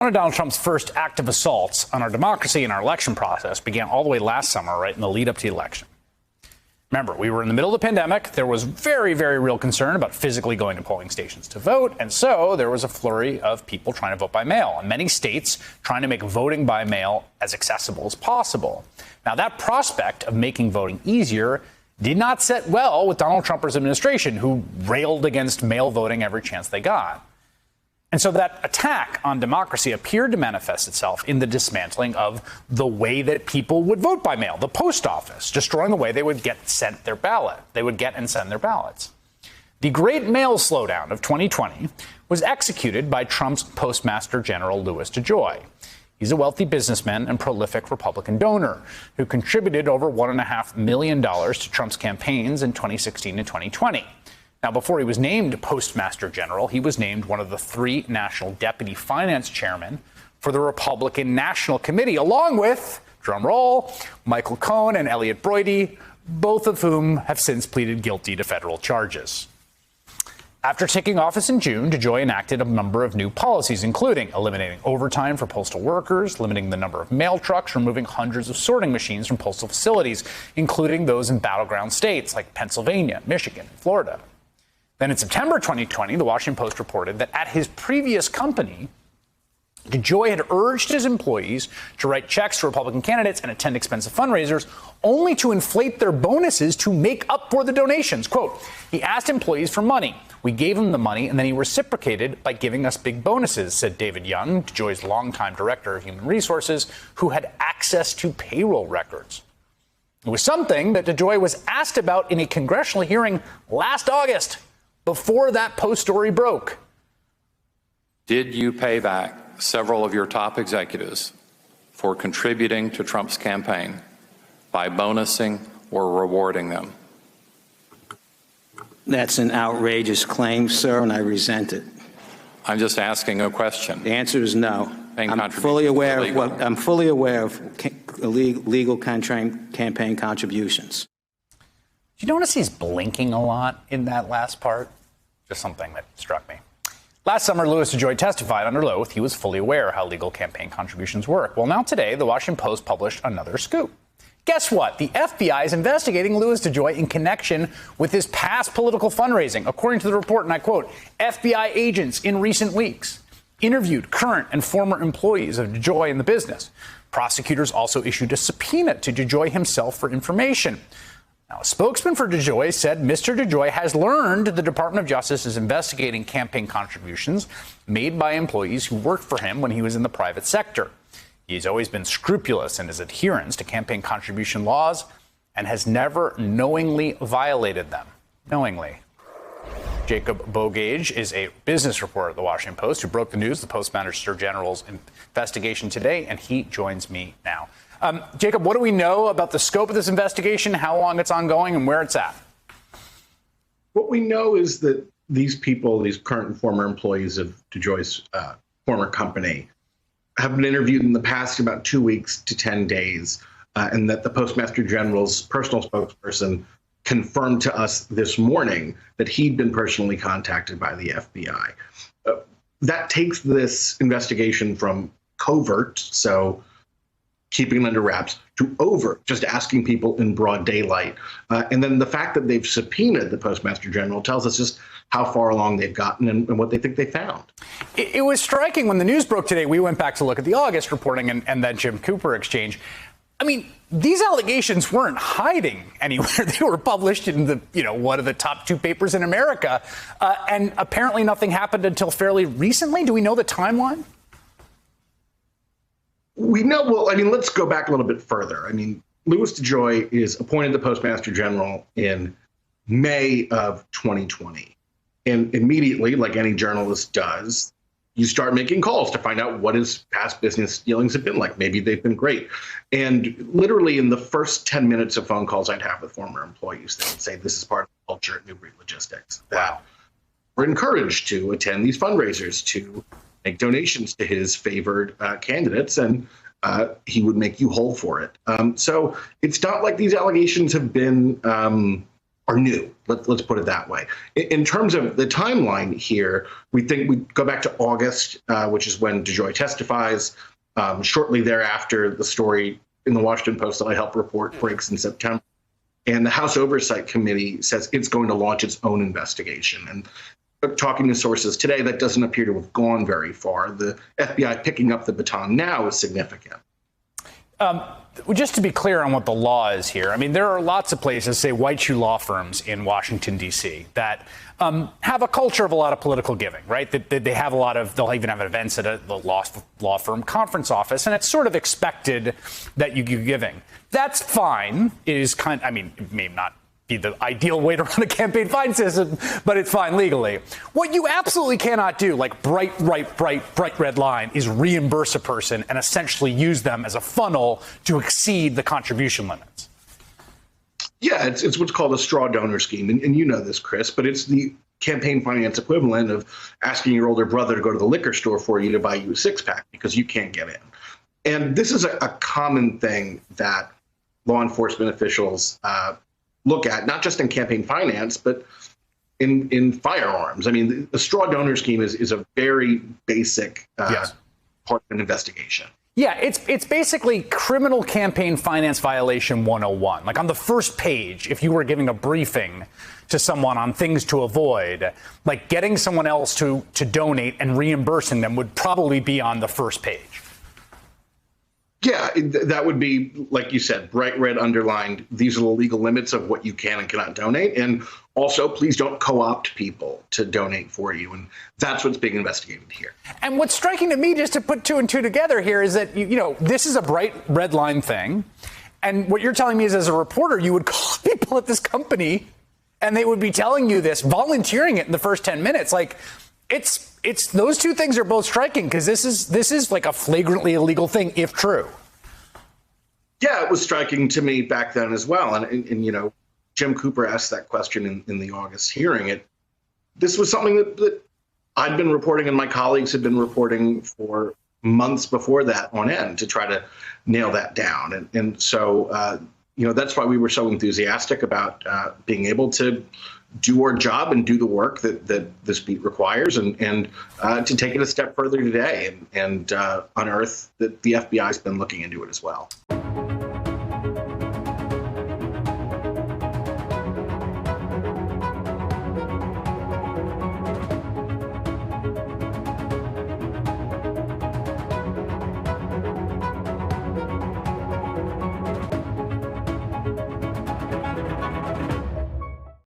One of Donald Trump's first active assaults on our democracy and our election process began all the way last summer, right in the lead up to the election. Remember, we were in the middle of the pandemic. There was very, very real concern about physically going to polling stations to vote. And so there was a flurry of people trying to vote by mail. And many states trying to make voting by mail as accessible as possible. Now, that prospect of making voting easier did not sit well with Donald Trump's administration, who railed against mail voting every chance they got. And so that attack on democracy appeared to manifest itself in the dismantling of the way that people would vote by mail, the post office, destroying the way they would get sent their ballot. They would get and send their ballots. The great mail slowdown of 2020 was executed by Trump's Postmaster General Louis DeJoy. He's a wealthy businessman and prolific Republican donor who contributed over $1.5 million to Trump's campaigns in 2016 and 2020. Now, before he was named Postmaster General, he was named one of the 3 national deputy finance chairmen for the Republican National Committee, along with, drum roll, Michael Cohen and Elliot Broidy, both of whom have since pleaded guilty to federal charges. After taking office in June, DeJoy enacted a number of new policies, including eliminating overtime for postal workers, limiting the number of mail trucks, removing hundreds of sorting machines from postal facilities, including those in battleground states like Pennsylvania, Michigan, and Florida. Then in September 2020, the Washington Post reported that at his previous company, DeJoy had urged his employees to write checks to Republican candidates and attend expensive fundraisers, only to inflate their bonuses to make up for the donations. Quote, he asked employees for money. We gave him the money, and then he reciprocated by giving us big bonuses, said David Young, DeJoy's longtime director of human resources, who had access to payroll records. It was something that DeJoy was asked about in a congressional hearing last August, before that Post story broke. Did you pay back several of your top executives for contributing to Trump's campaign by bonusing or rewarding them? That's an outrageous claim, sir, and I resent it. I'm just asking a question. The answer is no. I'm fully aware of legal campaign contributions. Did you notice he's blinking a lot in that last part? Just something that struck me. Last summer, Louis DeJoy testified under oath he was fully aware how legal campaign contributions work. Well, now today, the Washington Post published another scoop. Guess what? The FBI is investigating Louis DeJoy in connection with his past political fundraising. According to the report, and I quote, FBI agents in recent weeks interviewed current and former employees of DeJoy in the business. Prosecutors also issued a subpoena to DeJoy himself for information. Now, a spokesman for DeJoy said Mr. DeJoy has learned the Department of Justice is investigating campaign contributions made by employees who worked for him when he was in the private sector. He's always been scrupulous in his adherence to campaign contribution laws and has never knowingly violated them. Knowingly. Jacob Bogage is a business reporter at the Washington Post who broke the news, the Postmaster General's investigation today, and he joins me now. Jacob, what do we know about the scope of this investigation, how long it's ongoing, and where it's at? What we know is that these people, these current and former employees of DeJoy's former company, have been interviewed in the past about 2 weeks to 10 days, and that the Postmaster General's personal spokesperson confirmed to us this morning that he'd been personally contacted by the FBI. That takes this investigation from covert, so keeping it under wraps, to overt, just asking people in broad daylight. And then the fact that they've subpoenaed the Postmaster General tells us just how far along they've gotten and what they think they found. It was striking when the news broke today. We went back to look at the August reporting and that Jim Cooper exchange. I mean, these allegations weren't hiding anywhere. They were published in one of the top 2 papers in America. And apparently nothing happened until fairly recently. Do we know the timeline? We know, let's go back a little bit further. Louis DeJoy is appointed the Postmaster General in May of 2020. And immediately, like any journalist does, you start making calls to find out what his past business dealings have been like. Maybe they've been great. And literally in the first 10 minutes of phone calls I'd have with former employees, they would say, this is part of the culture at New Breed Logistics. That we're encouraged to attend these fundraisers, to make donations to his favored candidates, and he would make you whole for it. So it's not like these allegations have been are new. Let's put it that way. In terms of the timeline here, we think we go back to August, which is when DeJoy testifies. Shortly thereafter, the story in the Washington Post that I helped report breaks in September. And the House Oversight Committee says it's going to launch its own investigation. And talking to sources today, that doesn't appear to have gone very far. The FBI picking up the baton now is significant. Just to be clear on what the law is here, I mean, there are lots of places, say white shoe law firms in Washington, D.C., that have a culture of a lot of political giving, right? They have a lot of, they'll even have events at the law firm conference office, and it's sort of expected that you give giving. That's fine. It is I mean, it may not be the ideal way to run a campaign finance system, but it's fine legally. What you absolutely cannot do, like bright red line, is reimburse a person and essentially use them as a funnel to exceed the contribution limits. Yeah, it's what's called a straw donor scheme. And you know this, Chris, but it's the campaign finance equivalent of asking your older brother to go to the liquor store for you to buy you a six-pack because you can't get in. And this is a common thing that law enforcement officials look at, not just in campaign finance, but in firearms. I mean, the straw donor scheme is a very basic part of an investigation. Yeah, it's basically criminal campaign finance violation 101. Like on the first page, if you were giving a briefing to someone on things to avoid, like getting someone else to donate and reimbursing them would probably be on the first page. Yeah, that would be, like you said, bright red underlined. These are the legal limits of what you can and cannot donate. And also, please don't co-opt people to donate for you. And that's what's being investigated here. And what's striking to me, just to put two and two together here, is that, you know, this is a bright red line thing. And what you're telling me is, as a reporter, you would call people at this company and they would be telling you this, volunteering it in the first 10 minutes. Like, it's those two things are both striking, because this is like a flagrantly illegal thing, if true. Yeah, it was striking to me back then as well. And you know, Jim Cooper asked that question in the August hearing. This was something that I'd been reporting and my colleagues had been reporting for months before that on end to try to nail that down. And so, you know, that's why we were so enthusiastic about being able to do our job and do the work that this beat requires, and to take it a step further today and unearth that the FBI has been looking into it as well.